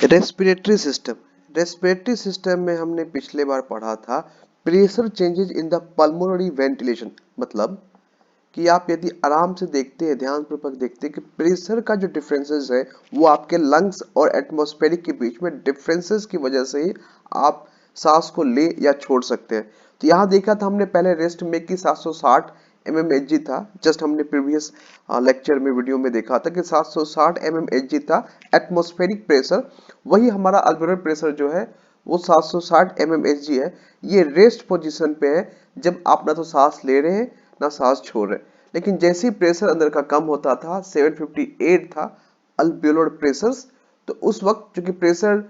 Respiratory system में हमने पिछले बार पढ़ा था pressure changes in the pulmonary ventilation. मतलब कि आप यदि आराम से देखते हैं, ध्यानपूर्वक देखते हैं कि प्रेशर का जो डिफरेंसेस है वो आपके लंग्स और एटमॉस्फेरिक के बीच में डिफरेंसेस की वजह से ही आप सांस को ले या छोड़ सकते हैं। तो यहाँ देखा था हमने पहले रेस्ट में कि 760 mmHg था। जस्ट हमने प्रीवियस लेक्चर में वीडियो में देखा था कि 760 mmHg था एटमॉस्फेरिक प्रेशर। वही हमारा अल्वेओलर प्रेशर जो है वो 760 mmHg है। ये रेस्ट पोजीशन पे है जब आप ना तो सांस ले रहे हैं ना सांस छोड़ रहे। लेकिन जैसे ही प्रेशर अंदर का कम होता था, 758 था अल्वेओलर प्रेशर, तो उस वक्त चूंकि प्रेशर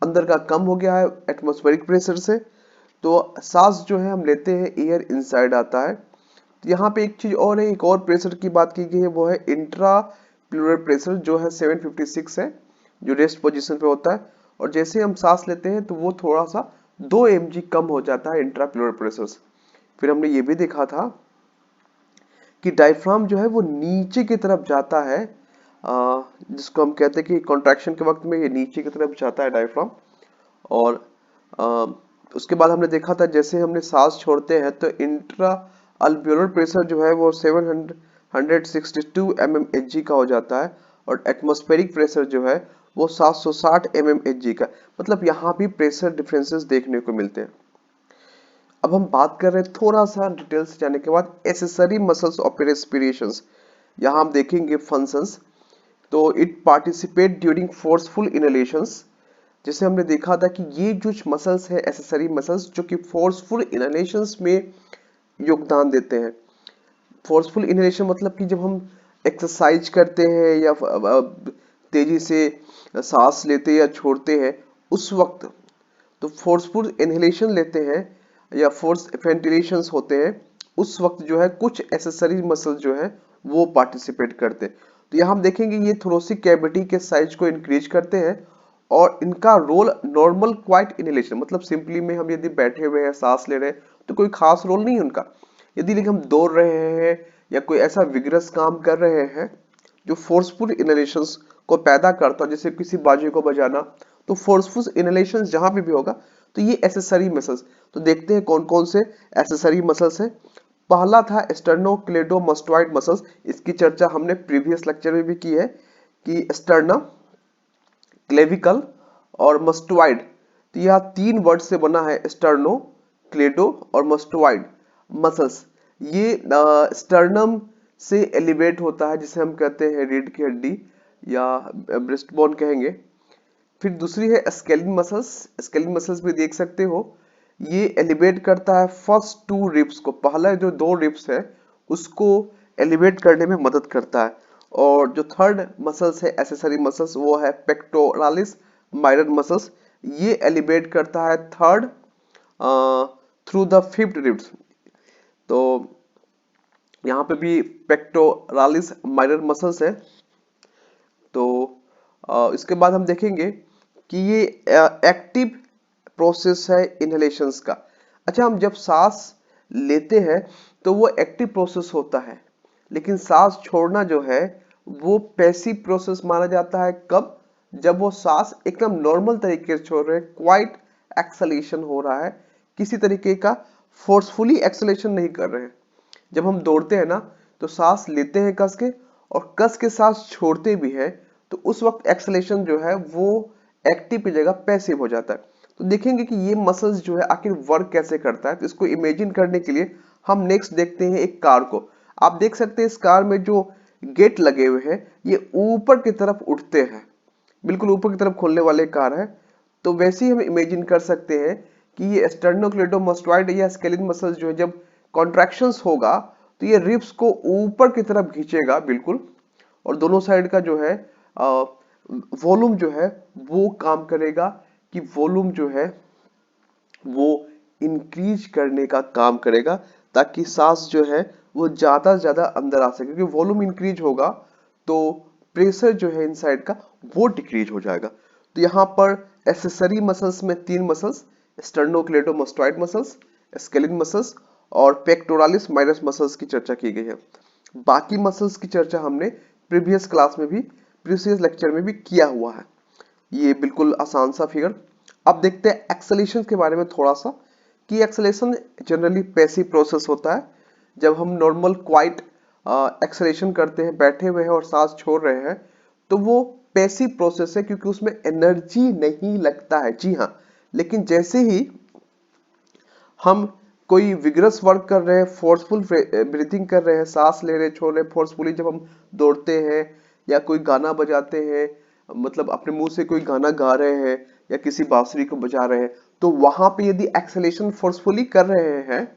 अंदर का कम हो गया है एटमॉस्फेरिक प्रेशर से, तो सांस जो है हम लेते हैं एयर इनसाइड आता है। तो यहाँ पे एक चीज और है, एक और प्रेशर की बात की गई है, वो है इंट्रा प्लूरल प्रेशर जो है 756 है, जो रेस्ट पोजीशन पे होता है। और जैसे हम सांस लेते हैं तो वो थोड़ा सा 2 mg कम हो जाता है इंट्रा प्लूरल प्रेशर। फिर हमने ये भी देखा था कि डायफ्राम जो है वो नीचे की तरफ जाता है, जिसको हम कहते हैं कि कॉन्ट्रैक्शन के वक्त में ये नीचे की तरफ जाता है डायफ्राम। और अ, उसके बाद हमने देखा था जैसे हमने सांस छोड़ते हैं तो इंट्रा अल्वियोलर प्रेशर जो है वो 762 mmHg का हो जाता है, और एटमॉस्फेरिक प्रेशर जो है वो 760 mmHg का। मतलब यहाँ भी प्रेशर डिफरेंसेस देखने को मिलते हैं। अब हम बात कर रहे हैं थोड़ा सा डिटेल से जाने के बाद एसेसरी मसल्स ऑफ रेस्पिरेशंस। यहाँ हम देखेंगे फंक्शंस। तो इट पार्टिसिपेट ड्यूरिंग फोर्सफुल इनहेलेशंस। जैसे हमने देखा था कि ये जो मसल्स है एसेसरी मसल्स जो कि फोर्सफुल इनहेलेशंस में योगदान देते हैं। फोर्सफुल इनहेलेशन मतलब कि जब हम एक्सरसाइज करते हैं या तेजी से सांस लेते या छोड़ते हैं उस वक्त, तो फोर्सफुल इनहेलेशन लेते हैं या फोर्स वेंटिलेशंस होते हैं, उस वक्त जो है कुछ एसेसरी मसल जो है वो पार्टिसिपेट करते हैं। तो यहाँ हम देखेंगे ये थोरोसिक कैविटी के साइज को इंक्रीज करते हैं, और इनका रोल नॉर्मल क्वाइट इनहेलेशन, मतलब सिंपली में हम यदि बैठे हुए हैं सांस ले रहे हैं तो कोई खास रोल नहीं है उनका। यदि लेकिन हम दौड़ रहे हैं या कोई ऐसा विग्रस काम कर रहे हैं जो फोर्सफुल इनहेलेशंस को पैदा करता है, जैसे किसी बाजे को बजाना, तो फोर्सफुल इनहेलेशन जहां भी होगा तो ये एसेसरी मसल्स। तो देखते हैं कौन कौन से एसेसरी मसल्स है। पहला था स्टर्नोक्लेडोमास्टोइड मसल्स। इसकी चर्चा हमने प्रीवियस लेक्चर में भी की है कि स्टर्नम, क्लेविकल और मस्टोइड, तो यह 3 वर्ड से बना है, स्टर्नो, क्लेडो और मस्टोइड मसल्स। ये स्टर्नम से एलिवेट होता है, जिसे हम कहते हैं रीढ़ की हड्डी या ब्रेस्ट बोन कहेंगे। फिर दूसरी है स्केलिन मसल्स। स्केलिन मसल्स भी देख सकते हो, ये एलिवेट करता है फर्स्ट 2 रिब्स को। पहला जो 2 रिब्स है उसको एलिवेट करने में मदद करता है। और जो थर्ड मसल्स है एसेसरी मसल्स वो है पेक्टोरालिस माइनर मसल्स। ये एलिवेट करता है third through the 5th ribs. तो यहाँ पे भी पेक्टोरालिस माइनर मसल्स है। तो इसके बाद हम देखेंगे कि ये एक्टिव प्रोसेस है इनहेलेशंस का। अच्छा, हम जब सांस लेते हैं तो वो एक्टिव प्रोसेस होता है, लेकिन सांस छोड़ना जो है वो पैसिव प्रोसेस माना जाता है। कब? जब वो सांस एकदम नॉर्मल तरीके से छोड़ रहे हैं, क्वाइट एक्सलेशन हो रहा है, किसी तरीके का फोर्सफुली एक्सलेशन नहीं कर रहे हैं। जब हम दौड़ते हैं ना तो सांस लेते हैं कस के, और कस के सांस छोड़ते भी हैं, तो उस वक्त एक्सलेशन जो है वो एक्टिव की जगह पैसिव हो जाता है। तो देखेंगे कि ये मसल्स जो है आखिर वर्क कैसे करता है। तो इसको इमेजिन करने के लिए हम नेक्स्ट देखते हैं एक कार को। आप देख सकते हैं इस कार में जो गेट लगे हुए हैं ये ऊपर की तरफ उठते हैं, बिल्कुल ऊपर की तरफ खोलने वाले कार है। तो वैसे ही हम इमेजिन कर सकते हैं कि ये स्टर्नोक्लेडोमास्टोइड या स्केलिन मसल्स जो है जब कॉन्ट्रैक्शंस होगा तो ये रिब्स को ऊपर की तरफ खींचेगा बिल्कुल, और दोनों साइड का जो है वॉल्यूम जो है वो काम करेगा कि वॉल्यूम जो है वो इंक्रीज करने का काम करेगा, ताकि सांस जो है वो ज्यादा से ज्यादा अंदर आ सके। क्योंकि वॉल्यूम इंक्रीज होगा तो प्रेशर जो है इनसाइड का वो डिक्रीज हो जाएगा। तो यहाँ पर एसेसरी मसल्स में 3 मसल्स, स्टर्नोक्लेडोमास्टोइड मसल्स, स्केलिन मसल्स और पेक्टोरालिस माइनस मसल्स की चर्चा की गई है। बाकी मसल्स की चर्चा हमने प्रीवियस क्लास में भी, प्रीवियस लेक्चर में भी किया हुआ है। ये बिल्कुल आसान सा फिगर। अब देखते हैं एक्सेलेरेशन के बारे में थोड़ा सा, कि एक्सेलेरेशन जनरली पैसिव प्रोसेस होता है। जब हम नॉर्मल क्वाइट एक्सेलेरेशन करते हैं, बैठे हुए हैं और सांस छोड़ रहे हैं, तो वो पैसिव प्रोसेस है क्योंकि उसमें एनर्जी नहीं लगता है। जी हाँ, लेकिन जैसे ही हम कोई विग्रस वर्क कर रहे हैं, फोर्सफुल ब्रीथिंग कर रहे हैं, सांस ले रहे छोड़ रहे फोर्सफुली, जब हम दौड़ते हैं या कोई गाना बजाते हैं, मतलब अपने मुंह से कोई गाना गा रहे हैं या किसी बांसुरी को बजा रहे हैं, तो वहां पे यदि एक्सेलेरेशन फोर्सफुली कर रहे हैं,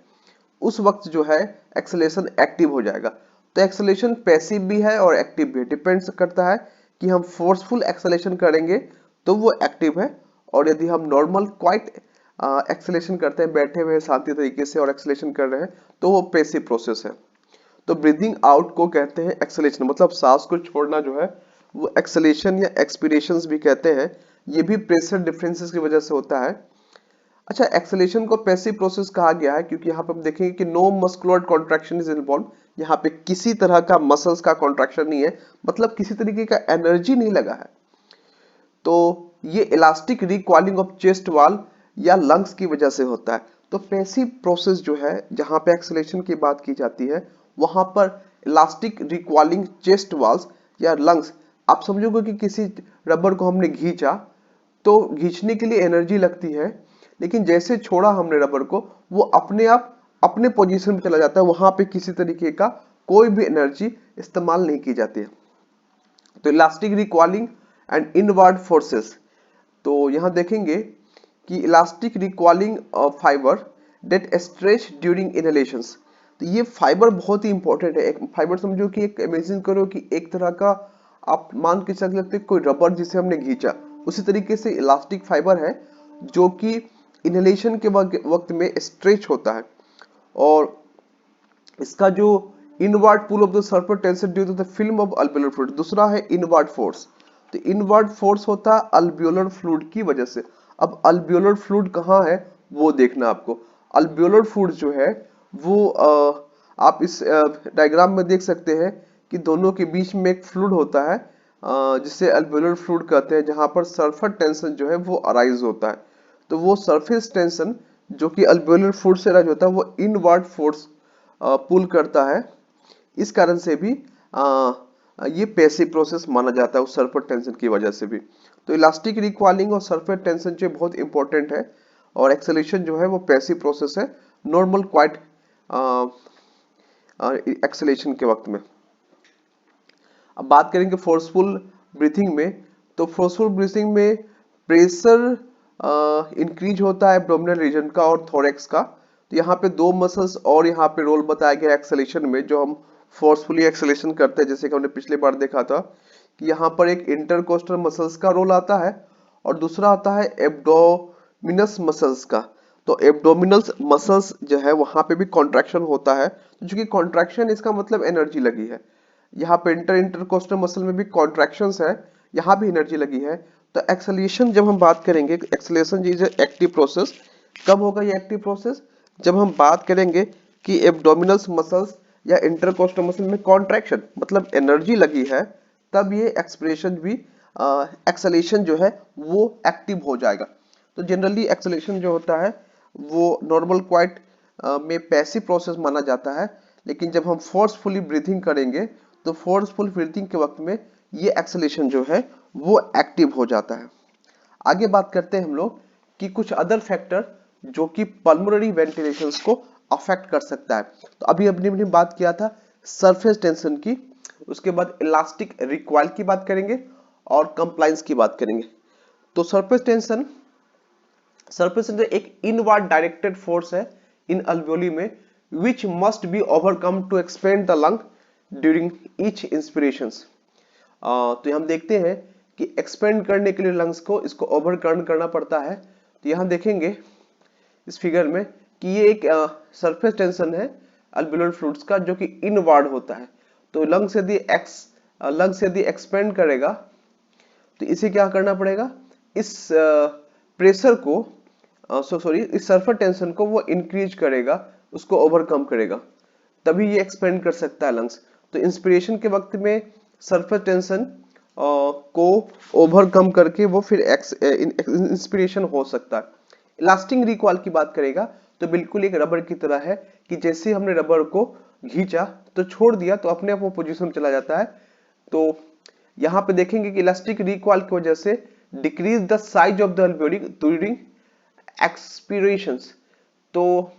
उस वक्त जो है एक्सेलेरेशन एक्टिव हो जाएगा। तो एक्सेलेरेशन पैसिव भी है और एक्टिव भी है, डिपेंड्स करता है कि हम फोर्सफुल एक्सेलेरेशन करेंगे तो वो एक्टिव है, और यदि हम नॉर्मल क्वाइट एक्सेलेरेशन करते हैं, बैठे हुए शांति तरीके से और एक्सेलेरेशन कर रहे हैं, तो वो पैसिव प्रोसेस है। तो ब्रीदिंग आउट को कहते हैं एक्सेलेरेशन, मतलब सांस को छोड़ना जो है वो एक्सेलेरेशन या एक्सपीरेशन भी कहते हैं। ये भी प्रेशर डिफरेंसेस की वजह से होता है। अच्छा, एक्सेलेरेशन को पैसिव प्रोसेस कहा गया है क्योंकि यहाँ पे हम देखेंगे कि no muscular contraction is involve. यहाँ पे किसी तरह का मसल्स का कॉन्ट्रैक्शन नहीं है, मतलब किसी तरीके का एनर्जी नहीं लगा है। तो ये elastic recoiling of chest wall या लंग्स की वजह से होता है। तो पैसिव प्रोसेस जो है, जहां पे एक्सेलेरेशन की बात की जाती है, वहां पर इलास्टिक रिकॉइलिंग चेस्ट वॉल्स या लंग्स, आप समझोगे कि किसी रबर को हमने खींचा, तो खींचने के लिए एनर्जी लगती है, लेकिन जैसे छोड़ा हमने रबर को, वो अपने आप अपने पोजीशन में चला जाता है, वहां पे किसी तरीके का कोई भी एनर्जी इस्तेमाल नहीं की जाती है। तो elastic recoiling and inward forces, तो यहां देखेंगे कि elastic recoiling fibre that stretch during inhalations. तो ये फाइबर बहुत ही इंपॉर्टेंट है। एक फाइबर समझो कि एक इमेजिन करो कि एक तरह का, आप मान के चल सकते कोई रबर जिसे हमने खींचा, उसी तरीके से इलास्टिक फाइबर है जो कि इनहेलेशन के वक्त में स्ट्रेच होता है। और इसका जो inward pull of the surface tension due to the film of alveolar fluid, दूसरा है इनवर्ड फोर्स। तो इनवर्ड फोर्स होता है अल्वेओलर फ्लूइड की वजह से। अब अल्वेओलर फ्लूइड कहाँ है वो देखना आपको। अल्वेओलर फ्लूइड जो है वो आप इस डायग्राम में देख सकते हैं कि दोनों के बीच में एक फ्लूइड होता है, जिसे अल्वेओलर फ्लूइड कहते हैं, जहां पर सरफेस टेंशन जो है वो अराइज होता है। तो वो सरफेस टेंशन जो कि अल्वेओलर फ्लूइड से अराइज होता है, वो इनवर्ड फोर्स पुल करता है। इस कारण से भी ये पैसिव प्रोसेस माना जाता है उस सरफेस टेंशन की वजह से भी। तो इलास्टिक रिकॉइलिंग और सरफेस टेंशन जो बहुत इंपॉर्टेंट है, और एक्सेलेरेशन जो है वो पैसिव प्रोसेस है नॉर्मल क्वाइट एक्सेलेरेशन के वक्त में। अब बात करेंगे फोर्सफुल ब्रीथिंग में। तो फोर्सफुल ब्रीथिंग में प्रेशर इंक्रीज होता है एब्डोमिनल रीजन का और थोरैक्स का। तो यहाँ पे दो मसल्स और यहाँ पे रोल बताया गया एक्सेलेरेशन में, जो हम फोर्सफुली एक्सेलेरेशन करते हैं, जैसे कि हमने पिछले बार देखा था कि यहाँ पर एक इंटरकोस्टल मसल्स का रोल आता है और दूसरा आता है एब्डोमिनस मसल्स का। तो एब्डोमिनल मसल्स जो है वहां पे भी कॉन्ट्रैक्शन होता है, जो कि कॉन्ट्रैक्शन इसका मतलब एनर्जी लगी है। यहाँ पे इंटरकोस्टल मसल में भी कॉन्ट्रैक्शंस है, यहाँ भी एनर्जी लगी है। तो एक्सेलेरेशन जब हम बात करेंगे, एक्सेलेरेशन इज एक्टिव प्रोसेस। कब होगा ये एक्टिव प्रोसेस? जब हम बात करेंगे कि एब्डोमिनल मसल्स या इंटरकोस्टल मसल में कॉन्ट्रैक्शन मतलब एनर्जी लगी है, तब ये एक्सप्रेशन भी एक्सेलेरेशन जो है वो एक्टिव हो जाएगा। तो जनरली एक्सेलेरेशन जो होता है वो नॉर्मल क्वाइट में पैसिव प्रोसेस माना जाता है, लेकिन जब हम फोर्सफुली ब्रीथिंग करेंगे तो फोर्सफुल ब्रीथिंग के वक्त में ये एक्सेलेरेशन जो है वो एक्टिव हो जाता है। आगे बात करते हैं हम लोग कि कुछ अदर फैक्टर जो कि पल्मोनरी वेंटिलेशन को अफेक्ट कर सकता है। तो अभी अपनी बात किया था सरफेस टेंशन की, उसके बाद इलास्टिक रिकॉइल की बात करेंगे और कंप्लायंस की बात करेंगे। तो सरफेस टेंशन एक इनवर्ड डायरेक्टेड फोर्स है इन अल्वेओली में, which must be overcome to expand the lung during each inspirations। तो हम देखते हैं कि एक्सपेंड करने के लिए लंग्स को इसको ओवरकम करना पड़ता है। तो यहाँ देखेंगे इस फिगर में कि ये एक सरफेस टेंशन है अल्वेओलर फ्लूइड्स का, जो कि इनवर्ड होता है। तो लंग्स यदि एक्सपेंड करेगा तो इसे क्या करना पड़ेगा, इस प्रेशर को इस सरफेस टेंशन को वो इंक्रीज करेगा, उसको ओवरकम करेगा, तभी ये एक्सपेंड कर सकता है लंग्स। तो इंस्पिरेशन के वक्त में सरफेस टेंशन को ओवरकम करके वो फिर इंस्पिरेशन हो सकता है। इलास्टिक रिकॉइल की बात करेगा तो बिल्कुल एक रबर की तरह है कि जैसे हमने रबर को खींचा तो छोड़ दिया तो अपने आप वो पोजीशन में चला जाता है। तो यहाँ पे देखेंगे कि इलास्टिक रिकॉइल की वजह से decrease the size of the alveoli during expirations. तो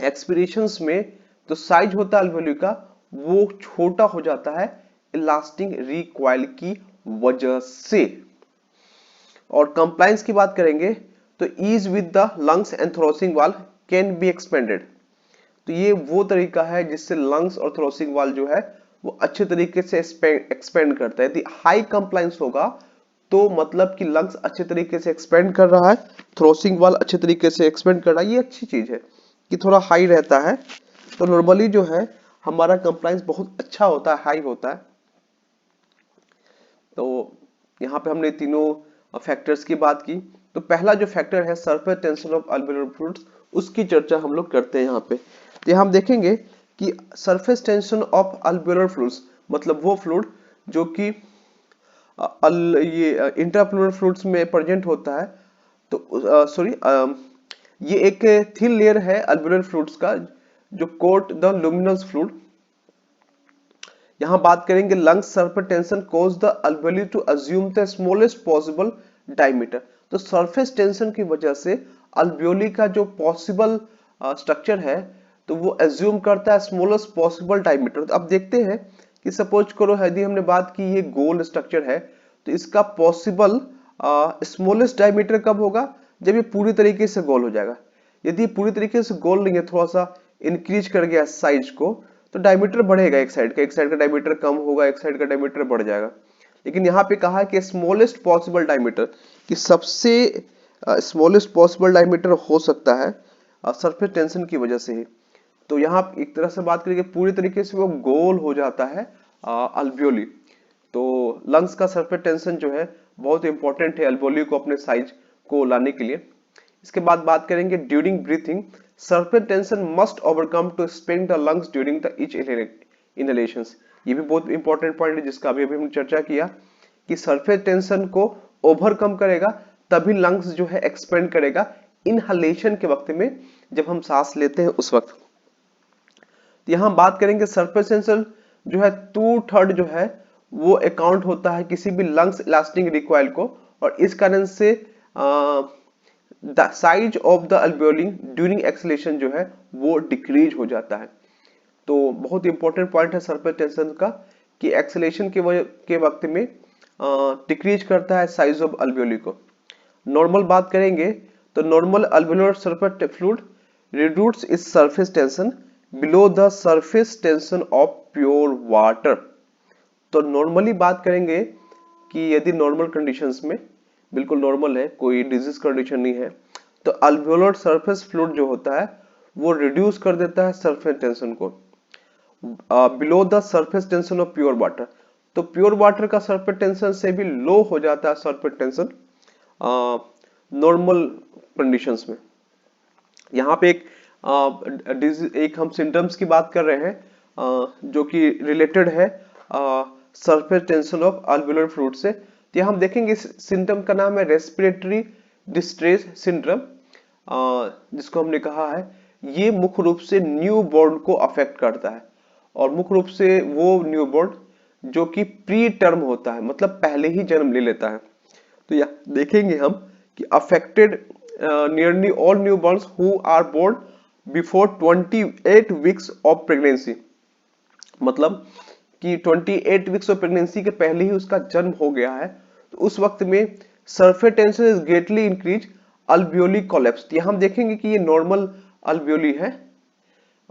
एक्सपीरेशंस में जो साइज होता है अल्वेओली का वो छोटा हो जाता है इलास्टिक रिकॉइल की वजह से। और कंप्लायंस की बात करेंगे तो ease with the lungs and thoracic wall can be expanded. तो ये वो तरीका है जिससे लंग्स और थ्रोसिंग वाल जो है वो अच्छे तरीके से एक्सपेंड करता है। यदि हाई कंप्लायंस होगा तो मतलब कि लंग्स अच्छे तरीके से एक्सपेंड कर रहा है, थ्रोसिंग वाल अच्छे तरीके से एक्सपेंड कर रहा है, ये अच्छी चीज है कि थोड़ा हाई रहता है। तो नॉर्मली जो है हमारा कंप्लायंस बहुत अच्छा होता है, हाई होता है। तो यहाँ पे हमने तीनों फैक्टर्स की बात की। तो पहला जो फैक्टर है सरफेस टेंशन ऑफ अल्वेओलर फ्लूइड्स, उसकी चर्चा हम लोग करते हैं यहाँ पे। तो हम देखेंगे कि सरफेस टेंशन ऑफ अल्वेओलर फ्लूइड्स मतलब वो फ्लूइड जो कि ये इंट्राप्लूरल फ्लूइड्स में प्रेजेंट होता है। तो सॉरी, ये एक थिन लेयर है अल्वेओलर फ्लूइड्स का जो कोट द लुमिनस फ्लूइड। यहाँ बात करेंगे lungs surface tension cause the alveoli to assume the smallest possible diameter. तो सरफेस टेंशन की वजह से अल्वेओली का जो पॉसिबल स्ट्रक्चर है तो वो अज्यूम करता है स्मॉलेस्ट पॉसिबल डायमीटर। तो अब देखते हैं कि सपोज करो यदि हमने बात की ये गोल स्ट्रक्चर है तो इसका पॉसिबल स्मॉलेस्ट डायमीटर कब होगा, जब ये पूरी तरीके से गोल हो जाएगा। यदि पूरी तरीके से गोल नहीं है, थोड़ा सा इंक्रीज कर गया साइज को, तो डायमीटर बढ़ेगा, एक साइड का डायमीटर कम होगा, एक साइड का डायमीटर बढ़ जाएगा। लेकिन यहाँ पे कहा कि स्मॉलेस्ट पॉसिबल डायमीटर, कि सबसे स्मॉलेस्ट पॉसिबल डायमीटर हो सकता है सरफेस टेंशन की वजह से ही। तो यहाँ एक तरह से बात करेंगे पूरी तरीके से वो गोल हो जाता है अल्वेओली। तो लंग्स का सरफेस टेंशन जो है बहुत इंपॉर्टेंट है अल्वेओली को अपने साइज को लाने के लिए। इसके बाद बात करेंगे during breathing surface tension must overcome to expand the lungs during the each inhalations. ये भी बहुत इंपॉर्टेंट पॉइंट है जिसका अभी हमने चर्चा किया कि सरफेस टेंशन को ओवरकम करेगा तभी लंग्स जो है एक्सपेंड करेगा इनहेलेशन के वक्त में, जब हम सांस लेते हैं उस वक्त। यहाँ बात करेंगे सरफेस टेंशन जो है 2/3 जो है वो अकाउंट होता है किसी भी लंग्स इलास्टिक रिकॉइल को, और इस कारण से the size of the alveoli during exhalation जो है वो डिक्रीज हो जाता है। तो बहुत इंपॉर्टेंट पॉइंट है सरफेस टेंशन का कि एक्सलेशन के वक्त में डिक्रीज करता है साइज ऑफ अल्वेओली को। नॉर्मल बात करेंगे तो normal alveolar surface fluid reduce its surface tension below the surface tension of pure water. तो नॉर्मली बात करेंगे कि यदि नॉर्मल कंडीशंस में बिल्कुल नॉर्मल है, कोई डिजीज कंडीशन नहीं है, तो अल्वेओलर सरफेस फ्लूइड जो होता है वो रिड्यूस कर देता है सरफेस टेंशन को below the surface tension of pure water. तो प्योर वाटर का सरफेस टेंशन से भी लो हो जाता है सरफेस टेंशन नॉर्मल कंडीशंस में। यहाँ पे एक हम सिम्टम्स की बात कर रहे हैं जो कि रिलेटेड है surface tension of alveolar fluid से। तो यहाँ हम देखेंगे सिम्टम का नाम है रेस्पिरेटरी डिस्ट्रेस सिंड्रोम, जिसको हमने कहा है ये मुख्य रूप से न्यू बॉर्न को अफेक्ट करता है, और मुख्य रूप से वो न्यू बॉर्न जो कि प्री टर्म होता है, मतलब पहले ही जन्म ले लेता है। तो यह देखेंगे हम कि affected nearly all newborns who are born before 28 weeks of pregnancy, मतलब कि 28 वीक्स ऑफ प्रेगनेंसी के पहले ही उसका जन्म हो गया है, तो उस वक्त में surface tension is greatly increase alveoli collapse. यहाँ हम देखेंगे कि ये नॉर्मल अल्वेओली है,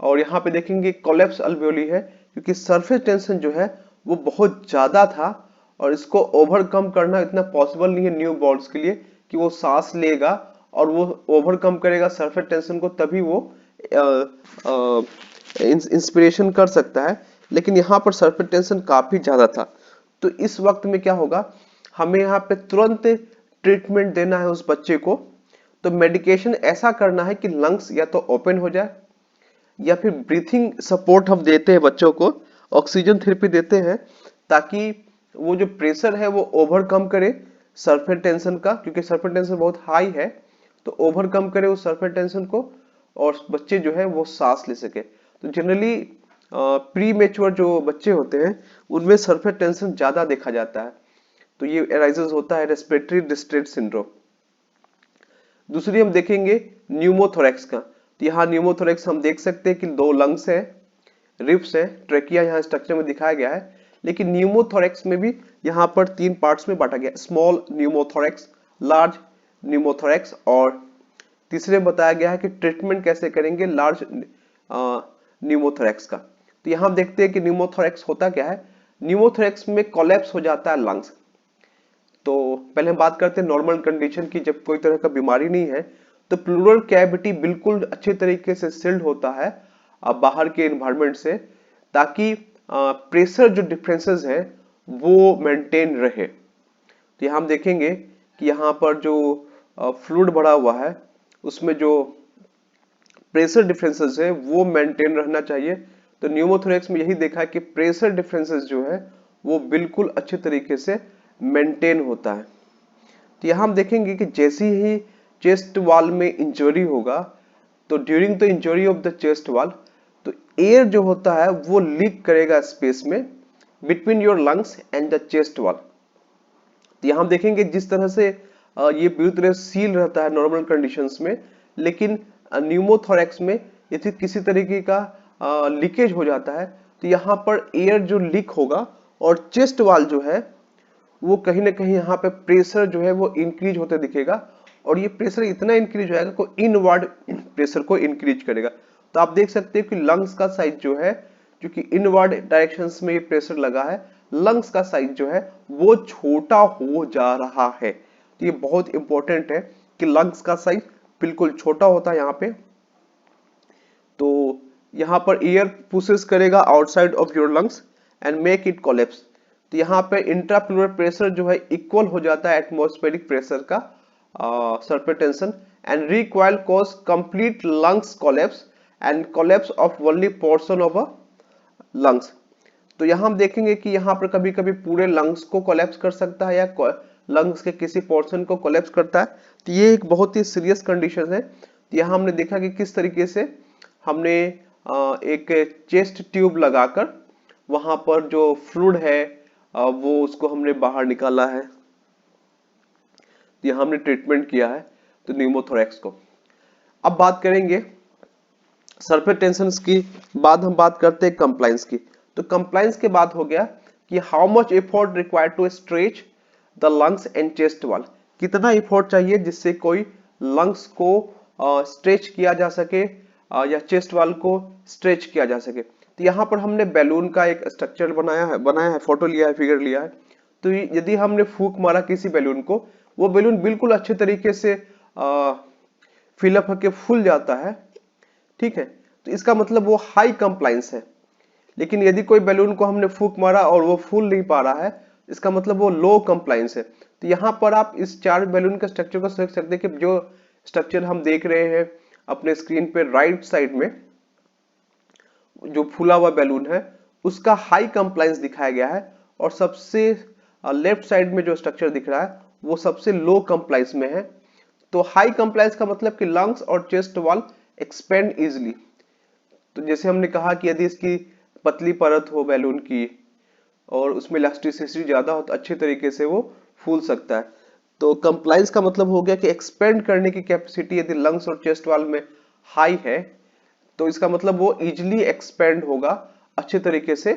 और यहाँ पे देखेंगे कोलैप्स अल्वेओली है क्योंकि सरफेस टेंशन जो है वो बहुत ज्यादा था, और इसको ओवरकम करना इतना पॉसिबल नहीं है न्यू बॉर्न्स के लिए कि वो सांस लेगा और वो ओवरकम करेगा सरफेस टेंशन को, तभी वो इंस्पिरेशन कर सकता है। लेकिन यहाँ पर सरफेस टेंशन काफी ज्यादा था, तो इस वक्त में क्या होगा, हमें यहाँ पे तुरंत ट्रीटमेंट देना है उस बच्चे को। तो मेडिकेशन ऐसा करना है कि लंग्स या तो ओपन हो जाए, या फिर ब्रीथिंग सपोर्ट हम देते हैं बच्चों को, ऑक्सीजन थेरेपी देते हैं ताकि वो जो प्रेशर है वो ओवरकम करे सरफेस टेंशन का, क्योंकि सरफेस टेंशन बहुत हाई है, तो ओवरकम करे उस सरफेस टेंशन को और बच्चे जो है वो सांस ले सके। तो जनरली प्री मेच्योर जो बच्चे होते हैं उनमें सरफेस टेंशन ज्यादा देखा जाता है, तो ये एराइजेस होता है रेस्पिरेटरी डिस्ट्रेस सिंड्रोम। दूसरी हम देखेंगे न्यूमोथोरेक्स का। तो यहाँ न्यूमोथोरेक्स हम देख सकते हैं कि दो लंग्स है, रिब्स है, ट्रेकिया यहाँ स्ट्रक्चर में दिखाया गया है, लेकिन न्यूमोथोरेक्स में भी यहाँ पर तीन पार्ट्स में बांटा गया, स्मॉल न्यूमोथोरेक्स, लार्ज न्यूमोथोरेक्स, और तीसरे में बताया गया है कि ट्रीटमेंट कैसे करेंगे लार्ज न्यूमोथोरेक्स का। तो यहाँ देखते हैं कि न्यूमोथोरेक्स होता क्या है। न्यूमोथोरेक्स में कोलैप्स हो जाता है लंग्स। तो पहले हम बात करते हैं नॉर्मल कंडीशन की, जब कोई तरह का बीमारी नहीं है तो प्लूरल कैविटी बिल्कुल अच्छे तरीके से सील्ड होता है बाहर के एनवायरनमेंट से, ताकि प्रेशर जो डिफरेंसेस है वो मेंटेन रहे। तो यहाँ हम देखेंगे कि यहाँ पर जो फ्लूइड भरा हुआ है उसमें जो प्रेशर डिफरेंसेस है वो मेंटेन रहना चाहिए। तो न्यूमोथोरेक्स में यही देखा है कि प्रेशर डिफरेंसेस जो है वो बिल्कुल अच्छे तरीके से मेंटेन होता है। तो यहाँ हम देखेंगे कि जैसे ही चेस्ट वॉल में इंजरी होगा, तो during the injury of the chest wall, तो एयर जो होता है वो लीक करेगा स्पेस में between your lungs and the chest wall. तो यहाँ हम देखेंगे जिस तरह से ये पूरी तरह सील रहता है नॉर्मल कंडीशंस में, लेकिन न्यूमोथोरेक्स में यदि किसी तरीके का लीकेज हो जाता है तो यहाँ पर एयर जो लीक होगा और चेस्ट वॉल जो है वो कहीं ना कहीं यहाँ पे प्रेशर जो है वो इंक्रीज होते दिखेगा, और ये प्रेशर इतना इंक्रीज हो जाएगा को इनवर्ड प्रेशर को इंक्रीज करेगा। तो आप देख सकते हो कि लंग्स का साइज जो है, जो कि इनवर्ड डायरेक्शंस में ये प्रेशर लगा है, लंग्स का साइज जो है वो छोटा हो जा रहा है। तो ये बहुत इंपॉर्टेंट है कि लंग्स का साइज बिल्कुल छोटा होता है यहाँ पे। तो यहाँ पर एयर पुशेस करेगा outside of your lungs and make it collapse. तो यहाँ पे इंट्राप्लूरल प्रेशर जो है इक्वल हो जाता है एटमॉस्फेरिक प्रेशर का surface tension, and recoil cause complete lungs collapse and collapse of only portion of a lungs. तो यहाँ हम देखेंगे कि यहाँ पर कभी कभी पूरे लंग्स को कोलैप्स कर सकता है या लंग्स के किसी पोर्शन को कोलैप्स करता है। तो ये एक बहुत ही सीरियस कंडीशन है। तो यहाँ हमने देखा कि किस तरीके से हमने एक चेस्ट ट्यूब लगाकर वहां पर जो फ्लूइड है वो उसको हमने बाहर निकाला है। यहाँ हमने ट्रीटमेंट किया है तो न्यूमोथोरेक्स को। अब बात करेंगे सरफेस टेंशन की, बाद हम बात करते हैं कंप्लायंस की। तो कंप्लायंस के बाद हो गया कि how much effort required to stretch the lungs and chest wall. कितना एफर्ट चाहिए जिससे कोई लंग्स को स्ट्रेच किया जा सके या चेस्ट वॉल को स्ट्रेच किया जा सके। तो यहाँ पर हमने बैलून का एक स्ट्रक्चर बनाया है, फोटो लिया है, फिगर लिया है। तो यदि हमने फूंक मारा किसी बैलून को, वो बैलून बिल्कुल अच्छे तरीके से फिलअप होके फूल जाता है, ठीक है, तो इसका मतलब वो हाई कंप्लायंस है। लेकिन यदि कोई बैलून को हमने फूंक मारा और वो फूल नहीं पा रहा है, इसका मतलब वो लो कंप्लायंस है। तो यहाँ पर आप इस चार बैलून के स्ट्रक्चर को देख सकते हैं कि जो स्ट्रक्चर हम देख रहे हैं अपने स्क्रीन पे राइट साइड में, जो फूला हुआ बैलून है उसका हाई कंप्लायंस दिखाया गया है, और सबसे लेफ्ट साइड में जो स्ट्रक्चर दिख रहा है वो सबसे लो कंप्लायंस में है। तो हाई कंप्लायंस का मतलब कि लंग्स और चेस्ट वॉल एक्सपेंड इजिली। तो जैसे हमने कहा कि यदि इसकी पतली परत हो बैलून की और उसमें इलास्टिसिटी ज्यादा हो तो अच्छे तरीके से वो फूल सकता है। तो कंप्लायंस का मतलब हो गया कि एक्सपेंड करने की कैपेसिटी यदि लंग्स और चेस्ट वॉल में हाई है तो इसका मतलब वो इजिली एक्सपेंड होगा, अच्छे तरीके से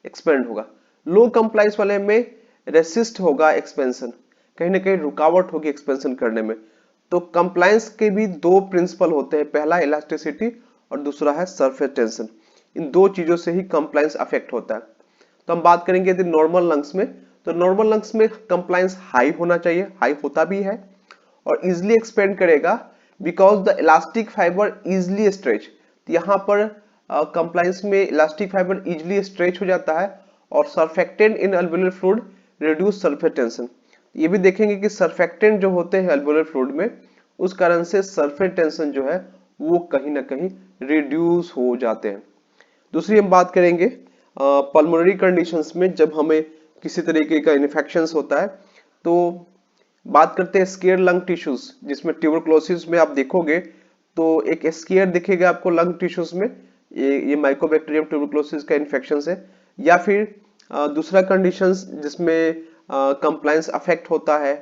एक्सपेंड होगा। लो कंप्लायंस वाले में रेसिस्ट होगा एक्सपेंशन, कहीं ना कहीं रुकावट होगी एक्सपेंशन करने में। तो कंप्लायंस के भी दो प्रिंसिपल होते हैं, पहला इलास्टिसिटी और दूसरा है सरफेस टेंशन। इन दो चीजों से ही कंप्लायंस अफेक्ट होता है। तो हम बात करेंगे यदि नॉर्मल लंग्स में, तो नॉर्मल लंग्स में कंप्लायंस हाई होना चाहिए, हाई होता भी है, और इजिली एक्सपेंड करेगा because the elastic fibre easily stretch. यहाँ पर कंप्लायंस में इलास्टिक फाइबर इजिली स्ट्रेच हो जाता है, और सर्फेक्टेंट इन अल्वेओलर फ्लूइड रिड्यूस सरफेस टेंशन। ये भी देखेंगे कि सर्फेक्टेंट जो होते हैं अल्वेओलर फ्लूइड में, उस कारण से सरफेस टेंशन जो है वो कहीं ना कहीं रिड्यूस हो जाते हैं। दूसरी हम बात करेंगे पल्मोनरी कंडीशंस में, जब हमें किसी तरीके का इन्फेक्शन होता है। तो बात करते हैं स्केयर लंग टिश्यूज, जिसमें ट्यूबरकुलोसिस में आप देखोगे तो एक स्केयर दिखेगा आपको लंग टिश्यूज में, ये माइकोबैक्टीरियम ट्यूबरकुलोसिस का इन्फेक्शन है। या फिर दूसरा कंडीशन जिसमें कंप्लायंस अफेक्ट होता है,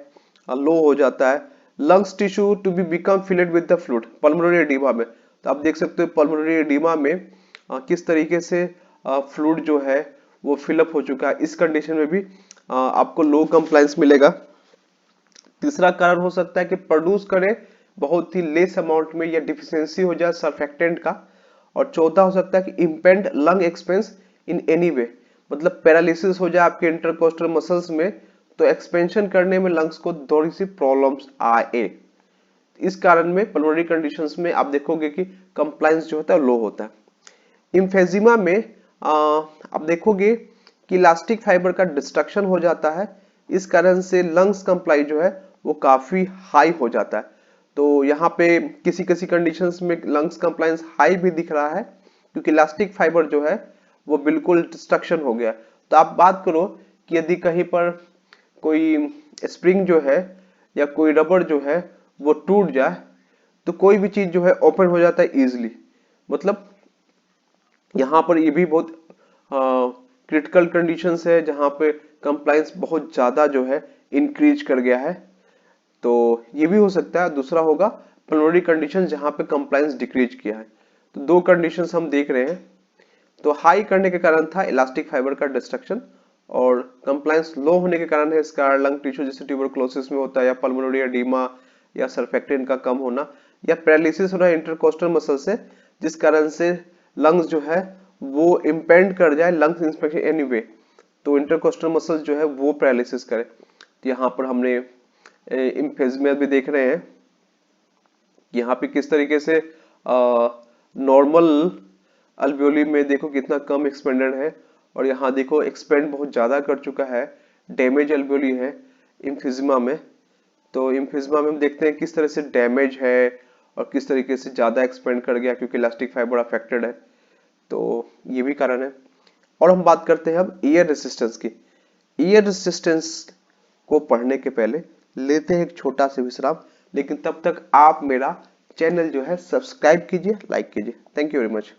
लो हो जाता है, lungs tissue to be become filled with the fluid pulmonary oedema में। तो आप देख सकते हो पल्मोनरी एडिमा में किस तरीके से फ्लूइड जो है वो फिलअप हो चुका है। इस कंडीशन में भी आपको लो कंप्लायंस मिलेगा। तीसरा कारण हो सकता है कि प्रोड्यूस करे बहुत ही लेस अमाउंट में या डिफिशियंसी हो जाए सर्फेक्टेंट का। और चौथा हो सकता है कि impend lung expansion in any way, मतलब पैरालिसिस हो जाए आपके इंटरकोस्टल मसल्स में, तो एक्सपेंशन करने में लंग्स को थोड़ी सी प्रॉब्लम्स आए। इस कारण में पल्मोनरी कंडीशंस में आप देखोगे कि कंप्लायंस जो होता है लो होता है। इम्फेजिमा में आप देखोगे कि इलास्टिक फाइबर का डिस्ट्रक्शन हो जाता है। इस कारण से लंग्स कंप्लाई जो है वो काफी हाई हो जाता है। तो यहाँ पे किसी किसी कंडीशंस में लंग्स कंप्लायंस हाई भी दिख रहा है, क्योंकि इलास्टिक फाइबर जो है वो बिल्कुल डिस्ट्रक्शन हो गया। तो आप बात करो कि यदि कहीं पर कोई स्प्रिंग जो है या कोई रबर जो है वो टूट जाए, तो कोई भी चीज जो है ओपन हो जाता है इजिली। मतलब यहाँ पर ये भी बहुत क्रिटिकल कंडीशंस है जहाँ पे कंप्लायंस बहुत ज्यादा जो है इंक्रीज कर गया है। तो ये भी हो सकता है। दूसरा होगा पल्मोनरी कंडीशन जहाँ पे कंप्लायंस डिक्रीज किया है। तो दो कंडीशंस हम देख रहे हैं। तो हाई करने के कारण था इलास्टिक फाइबर का डिस्ट्रक्शन, और कंप्लायंस लो होने के कारण है इसका लंग टिश्यू जैसे ट्यूबरकुलोसिस में होता है, या पल्मोनरी एडिमा, या सर्फेक्टेंट का कम होना, या पैरालिसिस होना इंटरकोस्टल मसल से, जिस कारण से लंग्स जो है वो इम्पेंड कर जाए लंग्स इंस्पेक्शन एनीवे, तो इंटरकोस्टल मसल जो है वो पैरालिसिस करे। तो यहाँ पर हमने इम्फेजिमा भी देख रहे हैं, यहाँ पे किस तरीके से नॉर्मल अल्वियोली में देखो कितना कम एक्सपेंडेड है, और यहाँ देखो एक्सपेंड बहुत ज्यादा कर चुका है, डैमेज अल्वियोली है इम्फिजिमा में। तो इम्फिजिमा में हम देखते हैं किस तरह से डैमेज है और किस तरीके से ज्यादा एक्सपेंड कर गया, क्योंकि इलास्टिक फाइबर अफेक्टेड है। तो ये भी कारण है। और हम बात करते हैं अब ईयर रेसिस्टेंस की। ईयर रेसिस्टेंस को पढ़ने के पहले लेते हैं एक छोटा सा विश्राम, लेकिन तब तक आप मेरा चैनल जो है सब्सक्राइब कीजिए, लाइक कीजिए। Thank you very much.